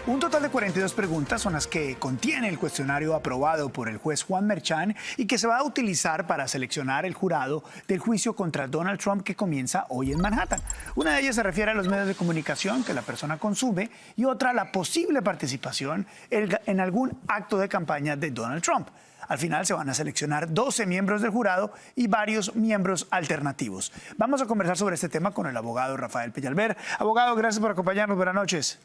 Un total de 42 preguntas son las que contiene el cuestionario aprobado por el juez Juan Merchan y que se va a utilizar para seleccionar el jurado del juicio contra Donald Trump que comienza hoy en Manhattan. Una de ellas se refiere a los medios de comunicación que la persona consume y otra a la posible participación en algún acto de campaña de Donald Trump. Al final se van a seleccionar 12 miembros del jurado y varios miembros alternativos. Vamos a conversar sobre este tema con el abogado Rafael Peñalver. Abogado, gracias por acompañarnos. Buenas noches.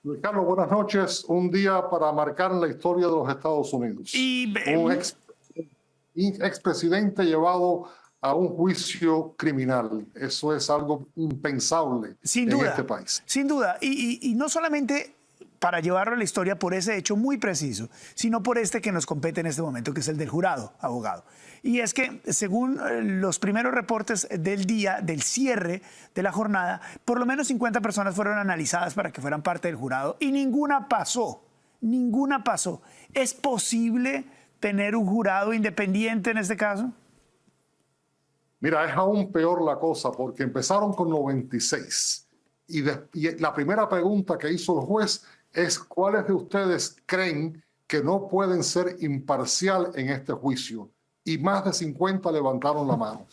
Luis Carlos, buenas noches. Un día para marcar la historia de los Estados Unidos. Un expresidente llevado a un juicio criminal. Eso es algo impensable en este país. Sin duda. Y no solamente para llevarlo a la historia por ese hecho muy preciso, sino por este que nos compete en este momento, que es el del jurado, abogado. Y es que, según los primeros reportes del día, del cierre de la jornada, por lo menos 50 personas fueron analizadas para que fueran parte del jurado y ninguna pasó. Ninguna pasó. ¿Es posible tener un jurado independiente en este caso? Mira, es aún peor la cosa porque empezaron con 96. Y la primera pregunta que hizo el juez es: ¿cuáles de ustedes creen que no pueden ser imparcial en este juicio? Y más de 50 levantaron la mano.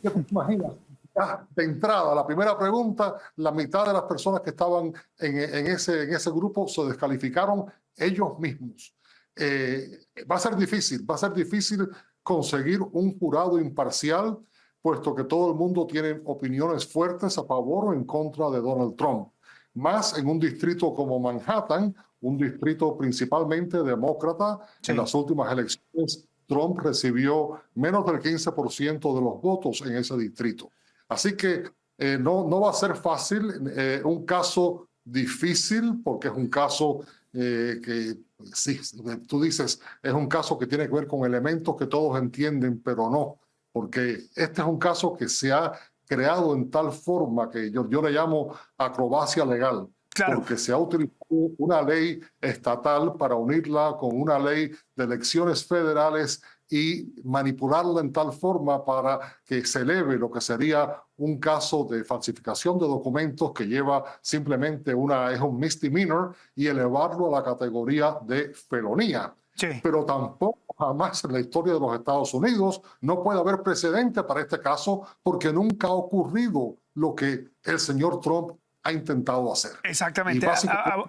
¿Qué te imaginas? Ya, de entrada, la primera pregunta, la mitad de las personas que estaban en ese grupo se descalificaron ellos mismos. Va a ser difícil conseguir un jurado imparcial, puesto que todo el mundo tiene opiniones fuertes a favor o en contra de Donald Trump. Más en un distrito como Manhattan, un distrito principalmente demócrata. Sí. En las últimas elecciones, Trump recibió menos del 15% de los votos en ese distrito. Así que no va a ser fácil, un caso difícil, porque es un caso que, sí, tú dices, es un caso que tiene que ver con elementos que todos entienden, pero no, porque este es un caso que se ha creado en tal forma que yo le llamo acrobacia legal. Claro. Porque se ha utilizado una ley estatal para unirla con una ley de elecciones federales y manipularla en tal forma para que se eleve lo que sería un caso de falsificación de documentos que lleva simplemente es un misdemeanor, y elevarlo a la categoría de felonía. Sí. Pero tampoco jamás en la historia de los Estados Unidos no puede haber precedente para este caso, porque nunca ha ocurrido lo que el señor Trump ha intentado hacer. Exactamente.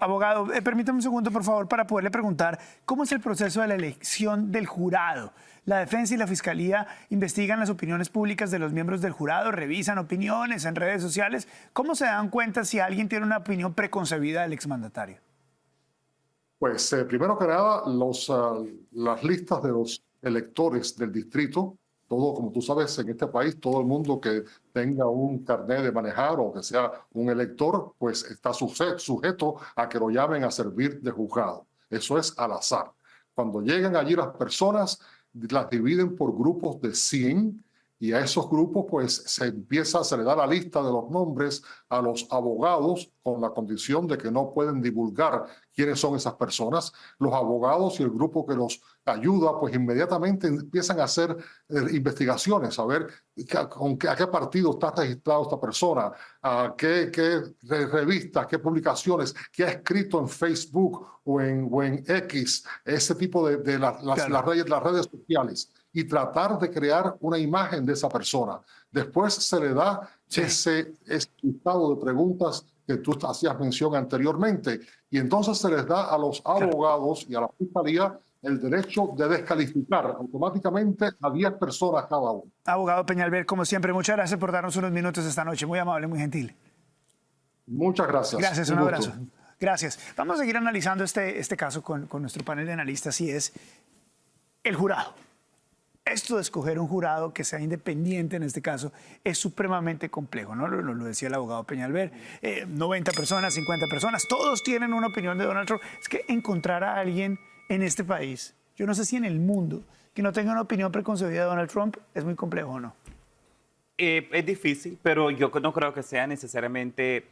Abogado, permítame un segundo, por favor, para poderle preguntar cómo es el proceso de la elección del jurado. La defensa y la fiscalía investigan las opiniones públicas de los miembros del jurado, revisan opiniones en redes sociales. ¿Cómo se dan cuenta si alguien tiene una opinión preconcebida del exmandatario? Pues primero que nada, las listas de los electores del distrito. Todo, como tú sabes, en este país, todo el mundo que tenga un carnet de manejar o que sea un elector, pues está sujeto a que lo llamen a servir de juzgado. Eso es al azar. Cuando llegan allí las personas, las dividen por grupos de 100, y a esos grupos pues se le da la lista de los nombres a los abogados, con la condición de que no pueden divulgar quiénes son esas personas. Los abogados y el grupo que los ayuda pues inmediatamente empiezan a hacer investigaciones, a ver a qué partido está registrado esta persona, a qué revistas, qué publicaciones, qué ha escrito en Facebook o en X, ese tipo de las redes sociales, y tratar de crear una imagen de esa persona. Después se le da ese listado de preguntas que tú hacías mención anteriormente, y entonces se les da a los abogados y a la fiscalía el derecho de descalificar automáticamente a 10 personas cada uno. Abogado Peñalver, como siempre, muchas gracias por darnos unos minutos esta noche. Muy amable, muy gentil. Muchas gracias. Gracias, un abrazo. Gracias. Vamos a seguir analizando este caso con nuestro panel de analistas, y es el jurado. Esto de escoger un jurado que sea independiente en este caso es supremamente complejo, ¿no? Lo decía el abogado Peñalver. 90 personas, 50 personas, todos tienen una opinión de Donald Trump. Es que encontrar a alguien en este país, yo no sé si en el mundo, que no tenga una opinión preconcebida de Donald Trump es muy complejo, ¿o no? Es difícil, pero yo no creo que sea necesariamente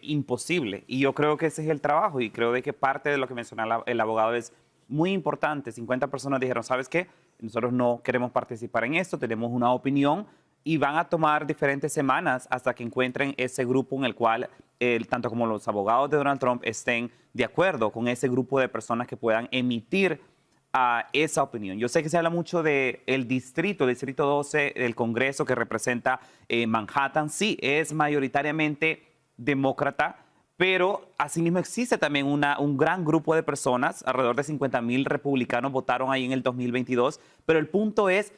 imposible. Y yo creo que ese es el trabajo, y creo de que parte de lo que menciona el abogado es muy importante. 50 personas dijeron, ¿sabes qué? Nosotros no queremos participar en esto, tenemos una opinión y van a tomar diferentes semanas hasta que encuentren ese grupo en el cual tanto como los abogados de Donald Trump estén de acuerdo con ese grupo de personas que puedan emitir esa opinión. Yo sé que se habla mucho del distrito 12 del Congreso que representa Manhattan. Sí, es mayoritariamente demócrata, pero asimismo existe también un gran grupo de personas, alrededor de 50,000 republicanos votaron ahí en el 2022, pero el punto es,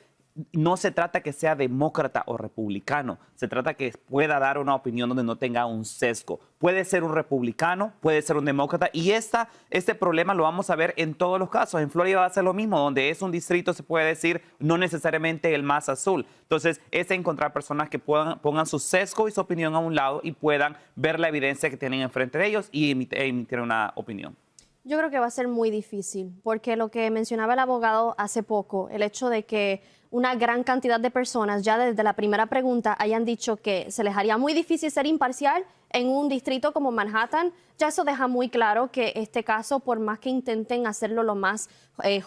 no se trata que sea demócrata o republicano, se trata que pueda dar una opinión donde no tenga un sesgo. Puede ser un republicano, puede ser un demócrata, y este problema lo vamos a ver en todos los casos. En Florida va a ser lo mismo, donde es un distrito, se puede decir, no necesariamente el más azul. Entonces, es encontrar personas que pongan su sesgo y su opinión a un lado y puedan ver la evidencia que tienen enfrente de ellos y emitir una opinión. Yo creo que va a ser muy difícil, porque lo que mencionaba el abogado hace poco, el hecho de que una gran cantidad de personas ya desde la primera pregunta hayan dicho que se les haría muy difícil ser imparcial en un distrito como Manhattan, ya eso deja muy claro que este caso, por más que intenten hacerlo lo más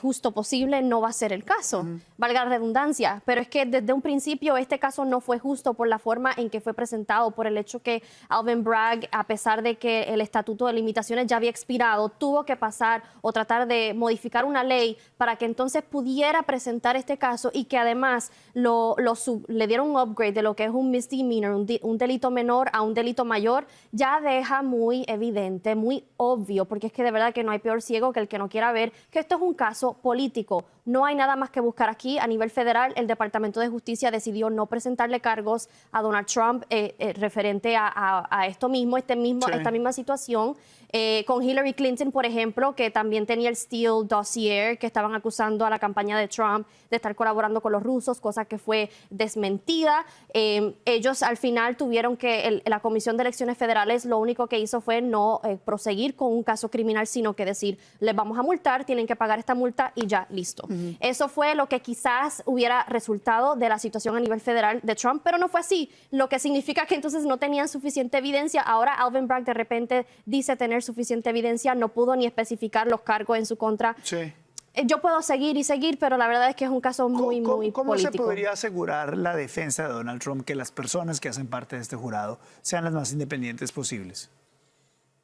justo posible, no va a ser el caso, valga la redundancia. Pero es que desde un principio este caso no fue justo por la forma en que fue presentado, por el hecho que Alvin Bragg, a pesar de que el estatuto de limitaciones ya había expirado, tuvo que pasar o tratar de modificar una ley para que entonces pudiera presentar este caso, y que además le dieron un upgrade de lo que es un misdemeanor, un delito menor a un delito mayor. Ya deja muy evidente, muy obvio, porque es que de verdad que no hay peor ciego que el que no quiera ver que esto es un caso político. No hay nada más que buscar aquí. A nivel federal, el Departamento de Justicia decidió no presentarle cargos a Donald Trump referente a esto mismo, esta misma situación. Con Hillary Clinton, por ejemplo, que también tenía el Steele dossier, que estaban acusando a la campaña de Trump de estar colaborando con los rusos, cosa que fue desmentida. Ellos al final tuvieron que, la Comisión de Elecciones Federales lo único que hizo fue no proseguir con un caso criminal, sino que decir, les vamos a multar, tienen que pagar esta multa y ya, listo. Eso fue lo que quizás hubiera resultado de la situación a nivel federal de Trump, pero no fue así, lo que significa que entonces no tenían suficiente evidencia. Ahora Alvin Bragg de repente dice tener suficiente evidencia, no pudo ni especificar los cargos en su contra. Sí. Yo puedo seguir y seguir, pero la verdad es que es un caso muy político. ¿Cómo se podría asegurar la defensa de Donald Trump, que las personas que hacen parte de este jurado sean las más independientes posibles?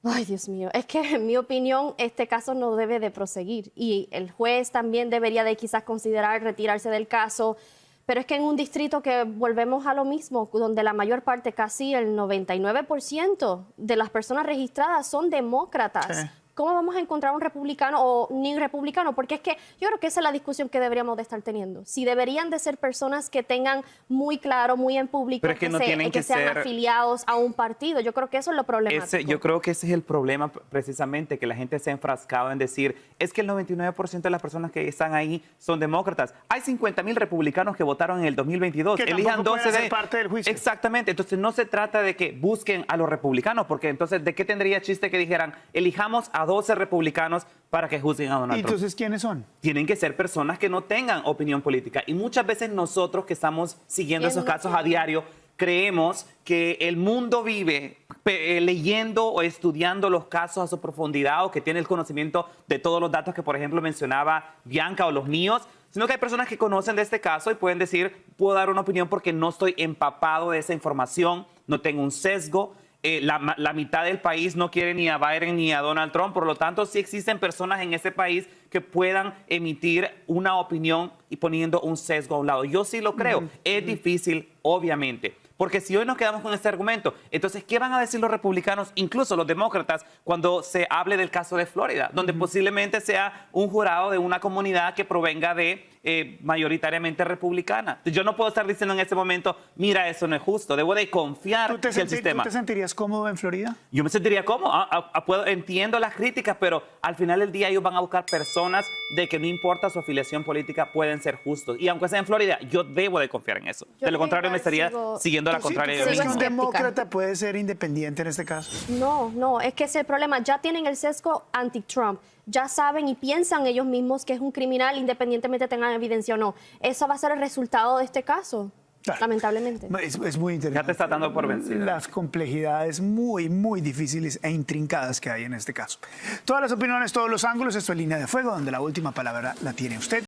Ay, Dios mío, es que en mi opinión este caso no debe de proseguir, y el juez también debería de quizás considerar retirarse del caso. Pero es que en un distrito que volvemos a lo mismo, donde la mayor parte, casi el 99% de las personas registradas son demócratas. Sí. ¿Cómo vamos a encontrar un republicano o ni republicano? Porque es que yo creo que esa es la discusión que deberíamos de estar teniendo. Si deberían de ser personas que tengan muy claro, muy en público, pero es que no tienen que sean ser afiliados a un partido. Yo creo que eso es lo problemático. Yo creo que ese es el problema precisamente, que la gente se ha enfrascado en decir, es que el 99% de las personas que están ahí son demócratas. Hay 50,000 republicanos que votaron en el 2022. Que elijan 12 pueden ser parte del juicio. Exactamente. Entonces no se trata de que busquen a los republicanos, porque entonces ¿de qué tendría chiste que dijeran, elijamos a 12 republicanos para que juzguen a Donald ¿Y Trump? entonces quiénes son? Tienen que ser personas que no tengan opinión política. Y muchas veces nosotros que estamos siguiendo esos casos a diario, creemos que el mundo vive leyendo o estudiando los casos a su profundidad, o que tiene el conocimiento de todos los datos que, por ejemplo, mencionaba Bianca, o los míos, sino que hay personas que conocen de este caso y pueden decir, puedo dar una opinión porque no estoy empapado de esa información, no tengo un sesgo. La mitad del país no quiere ni a Biden ni a Donald Trump, por lo tanto sí existen personas en ese país que puedan emitir una opinión y poniendo un sesgo a un lado. Yo sí lo creo. Es difícil, obviamente. Porque si hoy nos quedamos con este argumento, entonces, ¿qué van a decir los republicanos, incluso los demócratas, cuando se hable del caso de Florida, donde posiblemente sea un jurado de una comunidad que provenga de mayoritariamente republicana? Yo no puedo estar diciendo en este momento, mira, eso no es justo, debo de confiar en el sistema. ¿Tú te sentirías cómodo en Florida? Yo me sentiría cómodo. Entiendo las críticas, pero al final del día ellos van a buscar personas de que no importa su afiliación política, pueden ser justos. Y aunque sea en Florida, yo debo de confiar en eso. De lo contrario, me estaría siguiendo la contraria. ¿Tú crees que un demócrata puede ser independiente en este caso? No, es que ese es el problema. Ya tienen el sesgo anti-Trump. Ya saben y piensan ellos mismos que es un criminal, independientemente tengan evidencia o no. Eso va a ser el resultado de este caso. Claro. Lamentablemente. Es muy interesante. Ya te está dando por vencida. Las complejidades muy difíciles e intrincadas que hay en este caso. Todas las opiniones, todos los ángulos, esto es Línea de Fuego, donde la última palabra la tiene usted.